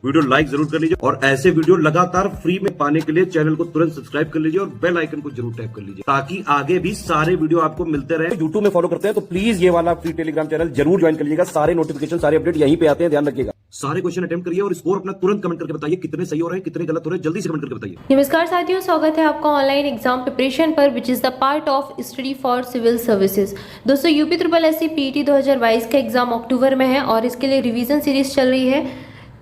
Video like जरूर कर लीजिए और ऐसे वीडियो लगातार फ्री में पाने के लिए चैनल को तुरंत सब्सक्राइब कर लीजिए और बेल आइकन को जरूर टैप कर लीजिए ताकि आगे भी सारे वीडियो आपको मिलते रहे। यूट्यूब में फॉलो करते हैं तो प्लीज ये वाला फ्री टेलीग्राम चैनल जरूर ज्वाइन कर लीजिएगा। सारे नोटिफिकेशन सारे अपडेट यहीं पे आते हैं, ध्यान रखिएगा। सारे क्वेश्चन अटेम्प्ट करिए और स्कोर अपना तुरंत कमेंट करके बताइए कितने सही हो रहे हैं कितने गलत हो रहे हैं, जल्दी से कमेंट करके बताइए। नमस्कार साथियों, स्वागत है आपका ऑनलाइन एग्जाम प्रिपरेशन पर which is the part of study for civil services. दोस्तों यूपी ट्रिपल एससी पीटी 2022 का एग्जाम अक्टूबर में है और इसके लिए रिवीजन सीरीज चल रही है,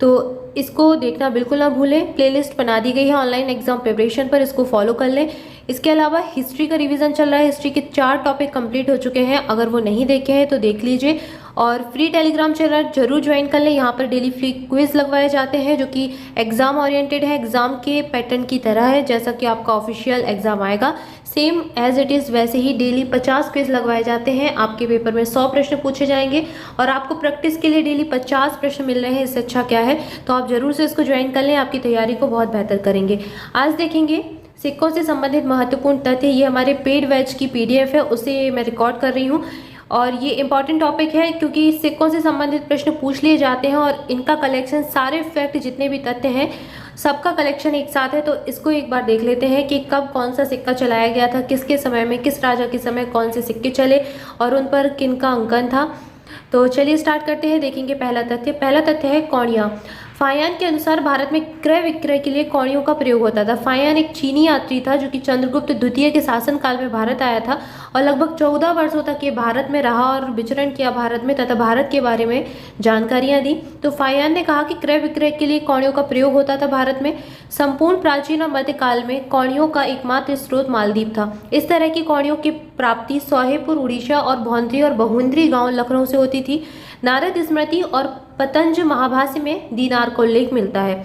तो इसको देखना बिल्कुल ना भूलें। प्लेलिस्ट बना दी गई है ऑनलाइन एग्जाम प्रिपरेशन पर, इसको फॉलो कर लें। इसके अलावा हिस्ट्री का रिवीजन चल रहा है, हिस्ट्री के 4 टॉपिक कंप्लीट हो चुके हैं, अगर वो नहीं देखे हैं तो देख लीजिए। और फ्री टेलीग्राम चैनल जरूर ज्वाइन कर लें, यहाँ पर डेली फ्री क्विज लगवाए जाते हैं जो कि एग्जाम ओरिएंटेड है, एग्जाम के पैटर्न की तरह है जैसा कि आपका ऑफिशियल एग्जाम आएगा सेम एज इट इज़ वैसे ही डेली 50 क्विज लगवाए जाते हैं। आपके पेपर में 100 प्रश्न पूछे जाएंगे और आपको प्रैक्टिस के लिए डेली 50 प्रश्न मिल रहे हैं, इससे अच्छा क्या है। तो आप जरूर से इसको ज्वाइन कर लें, आपकी तैयारी को बहुत बेहतर करेंगे। आज देखेंगे सिक्कों से संबंधित महत्वपूर्ण तथ्य। ये हमारे पेड बैच की PDF है, उसे मैं रिकॉर्ड कर रही हूँ और ये इंपॉर्टेंट टॉपिक है क्योंकि सिक्कों से संबंधित प्रश्न पूछ लिए जाते हैं और इनका कलेक्शन, सारे फैक्ट जितने भी तथ्य हैं सबका कलेक्शन एक साथ है। तो इसको एक बार देख लेते हैं कि कब कौन सा सिक्का चलाया गया था, किसके समय में, किस राजा के समय कौन से सिक्के चले और उन पर किन का अंकन था। तो चलिए स्टार्ट करते हैं। देखेंगे पहला तथ्य है कौड़ियाँ। फायान के अनुसार भारत में क्रय विक्रय के लिए कौड़ियों का प्रयोग होता था। फायान एक चीनी यात्री था जो कि चंद्रगुप्त द्वितीय के शासनकाल में भारत आया था और लगभग 14 वर्षों तक ये भारत में रहा और विचरण किया भारत में तथा भारत के बारे में जानकारियां दी। तो फायान ने कहा कि क्रय विक्रय के लिए कौड़ियों का प्रयोग होता था भारत में। संपूर्ण प्राचीन और मध्यकाल में कौड़ियों का एकमात्र स्रोत मालदीव था। इस तरह की कौड़ियों की प्राप्ति सोहेपुर उड़ीसा और भौंद्री और बहुंद्री गांव लखनऊ से होती थी। नारद स्मृति और पतंज महाभाष्य में दीनार का उल्लेख मिलता है।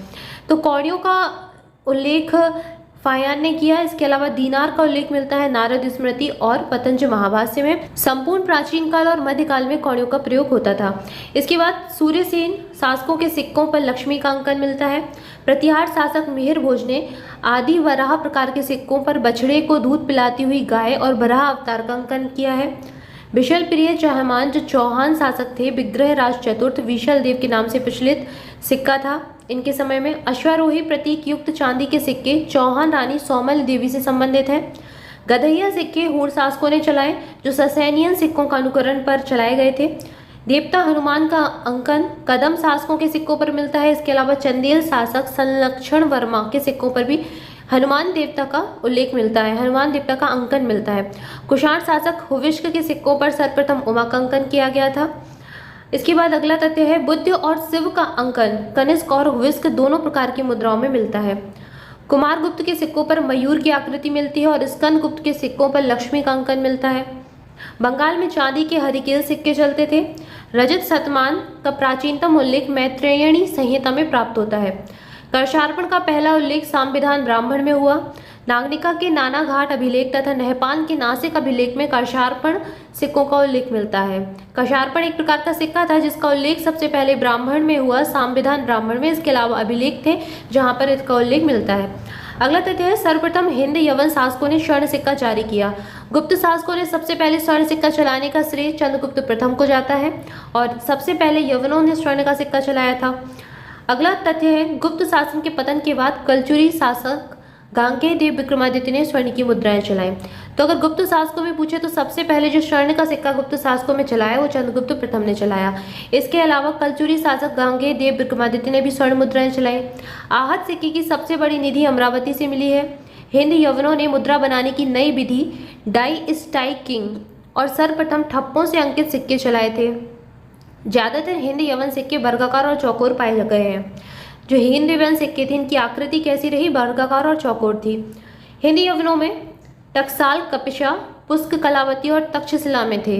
तो कौड़ियों का उल्लेख फायान ने किया। इसके अलावा दीनार का उल्लेख मिलता है नारद स्मृति और पतंज महाभाष्य में। संपूर्ण प्राचीन काल और मध्यकाल में कौड़ियों का प्रयोग होता था। इसके बाद सूर्यसेन शासकों के सिक्कों पर लक्ष्मी का अंकन मिलता है। प्रतिहार शासक मिहिर भोज ने आदि वराह प्रकार के सिक्कों पर बछड़े को दूध पिलाती हुई गाय और बराह अवतार का अंकन किया है। विशल प्रिय चहमान जो चौहान शासक थे, विग्रह राज चतुर्थ विशल देव के नाम से प्रचलित सिक्का था इनके समय में। अश्वारोही प्रतीक युक्त चांदी के सिक्के चौहान रानी सौमल देवी से संबंधित है। गधैया सिक्के हूण शासकों ने चलाए जो ससैनियन सिक्कों का अनुकरण पर चलाए गए थे। देवता हनुमान का अंकन कदम शासकों के सिक्कों पर मिलता है। इसके अलावा चंदेल शासक संलक्षण वर्मा के सिक्कों पर भी हनुमान देवता का उल्लेख मिलता है, हनुमान देवता का अंकन मिलता है। कुषाण शासक हुविष्क के सिक्कों पर सर्वप्रथम उमा का अंकन किया गया था। इसके बाद अगला तथ्य है बुद्ध और शिव का अंकन कनिष्क और हुविष्क दोनों प्रकार की मुद्राओं में मिलता है। कुमार गुप्त के सिक्कों पर मयूर की आकृति मिलती है और स्कंद गुप्त के सिक्कों पर लक्ष्मी का अंकन मिलता है। बंगाल में चांदी के हरिकेल सिक्के चलते थे। रजत शतमान का प्राचीनतम उल्लेख मैत्रेयणी संहिता में प्राप्त होता है। कर्षार्पण का पहला उल्लेख संविधान ब्राह्मण में हुआ। नागनिका के नाना घाट अभिलेख तथा नहपान के नासिक अभिलेख में कर्षार्पण सिक्कों का उल्लेख मिलता है। कर्षार्पण एक प्रकार का सिक्का था जिसका उल्लेख सबसे पहले ब्राह्मण में हुआ, संविधान ब्राह्मण में। इसके अलावा अभिलेख थे जहां पर इसका उल्लेख मिलता है। अगला तथ्य है सर्वप्रथम हिंद यवन शासकों ने स्वर्ण सिक्का जारी किया। गुप्त शासकों ने सबसे पहले स्वर्ण सिक्का चलाने का श्रेय चंद्रगुप्त प्रथम को जाता है और सबसे पहले यवनों ने स्वर्ण का सिक्का चलाया था। अगला तथ्य है गुप्त शासन के पतन के बाद कलचुरी शासक गांगे देव विक्रमादित्य ने स्वर्ण की मुद्राएं चलाई। तो अगर गुप्त शासकों में पूछे तो सबसे पहले जो स्वर्ण का सिक्का गुप्त शासकों में चलाया वो चंद्रगुप्त प्रथम ने चलाया। इसके अलावा कलचुरी शासक गांगे देव विक्रमादित्य ने भी स्वर्ण मुद्राएं चलाई। आहत सिक्के की सबसे बड़ी निधि अमरावती से मिली है। हिंद यवनों ने मुद्रा बनाने की नई विधि डाई स्टाइकिंग और सर्वप्रथम ठप्पों से अंकित सिक्के चलाए थे। ज्यादातर हिंद यवन सिक्के वर्गाकार और चौकोर पाए गए हैं। जो हिंद यवन सिक्के थे इनकी आकृति कैसी रही, वर्गाकार और चौकोर थी। हिंद यवनों में टकसाल, कपिशा, पुष्क, कलावती और तक्षशिला में थे।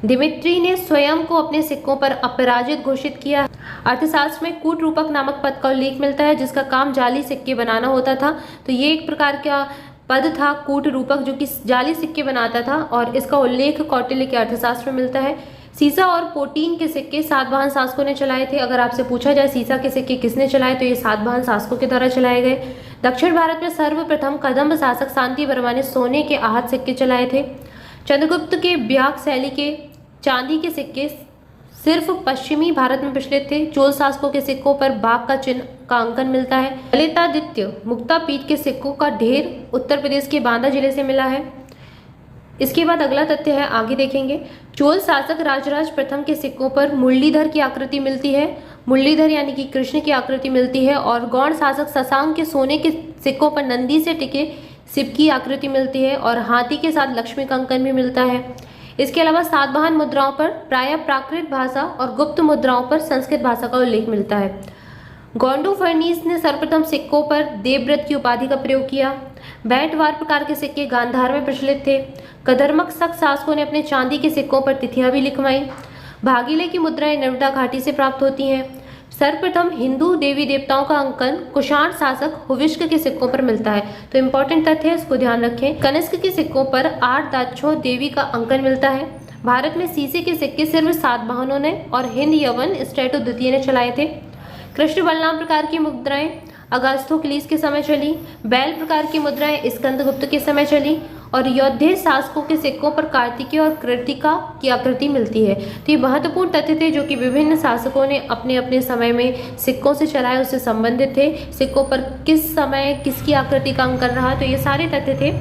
दिमित्री ने स्वयं को अपने सिक्कों पर अपराजित घोषित किया। अर्थशास्त्र में कूट रूपक नामक पद का उल्लेख मिलता है जिसका काम जाली सिक्के बनाना होता था। तो ये एक प्रकार का पद था कूट रूपक जो कि जाली सिक्के बनाता था और इसका उल्लेख कौटिल्य के अर्थशास्त्र में मिलता है। सीसा और पोटीन के सिक्के सातवाहन शासकों ने चलाए थे। अगर आपसे पूछा जाए सीसा के सिक्के किसने चलाए तो ये सातवाहन शासकों के द्वारा चलाए गए। दक्षिण भारत में सर्वप्रथम कदम्ब शासक शांति वर्मा ने सोने के आहत सिक्के चलाए थे। चंद्रगुप्त के ब्याग शैली के चांदी के सिक्के सिर्फ पश्चिमी भारत में प्रचलित थे। चोल शासकों के सिक्कों पर बाघ का चिन्ह का अंकन मिलता है। ललितादित्य मुक्तापीठ के सिक्कों का ढेर उत्तर प्रदेश के बांदा जिले से मिला है। इसके बाद अगला तथ्य है, आगे देखेंगे। चोल शासक राजराज प्रथम के सिक्कों पर मुरलीधर की आकृति मिलती है। मुरलीधर यानी कि कृष्ण की आकृति मिलती है। और गौड़ शासक शशांक के सोने के सिक्कों पर नंदी से टिके शिव की आकृति मिलती है और हाथी के साथ लक्ष्मी का अंकन भी मिलता है। इसके अलावा सातवाहन मुद्राओं पर प्रायः प्राकृत भाषा और गुप्त मुद्राओं पर संस्कृत भाषा का उल्लेख मिलता है। गोंडू फर्नीस ने सर्वप्रथम सिक्कों पर देवव्रत की उपाधि का प्रयोग किया। बैंटवार प्रकार के सिक्के गांधार में प्रचलित थे। कदरमक शक शासकों ने अपने चांदी के सिक्कों पर तिथियां भी लिखवाई। भागीले की मुद्राएं नर्मदा घाटी से प्राप्त होती हैं। सर्वप्रथम हिंदू देवी देवताओं का अंकन कुषाण शासक हुविष्क के सिक्कों पर मिलता है। तो इंपॉर्टेंट तथ्य है, इसको ध्यान रखें। कनिष्क के सिक्कों पर 8 दाक्षों देवी का अंकन मिलता है। भारत में सीसे के सिक्के सिर्फ सातवाहनों ने और हिंद यवन स्ट्रेटो द्वितीय ने चलाए थे। कृष्ण बलराम प्रकार की मुद्राएं अगास्थोक्लिस के समय चली। बैल प्रकार की मुद्राएं स्कंदगुप्त के समय चली और योद्धे शासकों के सिक्कों पर कार्तिकेय और कृतिका की आकृति मिलती है। तो ये महत्वपूर्ण तथ्य थे जो कि विभिन्न शासकों ने अपने अपने समय में सिक्कों से चलाए, उससे संबंधित थे। सिक्कों पर किस समय किसकी आकृति का अंकन रहा, तो ये सारे तथ्य थे।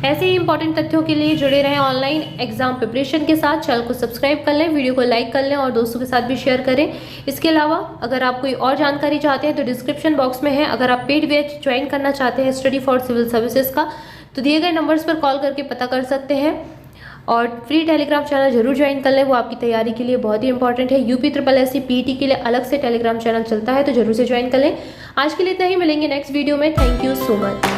ऐसे ही इंपॉर्टेंट तथ्यों के लिए जुड़े रहें ऑनलाइन एग्जाम प्रिपरेशन के साथ। चैनल को सब्सक्राइब कर लें, वीडियो को लाइक कर लें और दोस्तों के साथ भी शेयर करें। इसके अलावा अगर आप कोई और जानकारी चाहते हैं तो डिस्क्रिप्शन बॉक्स में है। अगर आप पेड बैच ज्वाइन करना चाहते हैं स्टडी फॉर सिविल सर्विसेज का, तो दिए गए नंबर्स पर कॉल करके पता कर सकते हैं। और फ्री टेलीग्राम चैनल जरूर ज्वाइन कर लें, वो आपकी तैयारी के लिए बहुत ही इंपॉर्टेंट है। UPSSC PET के लिए अलग से टेलीग्राम चैनल चलता है, तो जरूर से ज्वाइन कर लें। आज के लिए इतना ही, मिलेंगे नेक्स्ट वीडियो में। Thank you so much.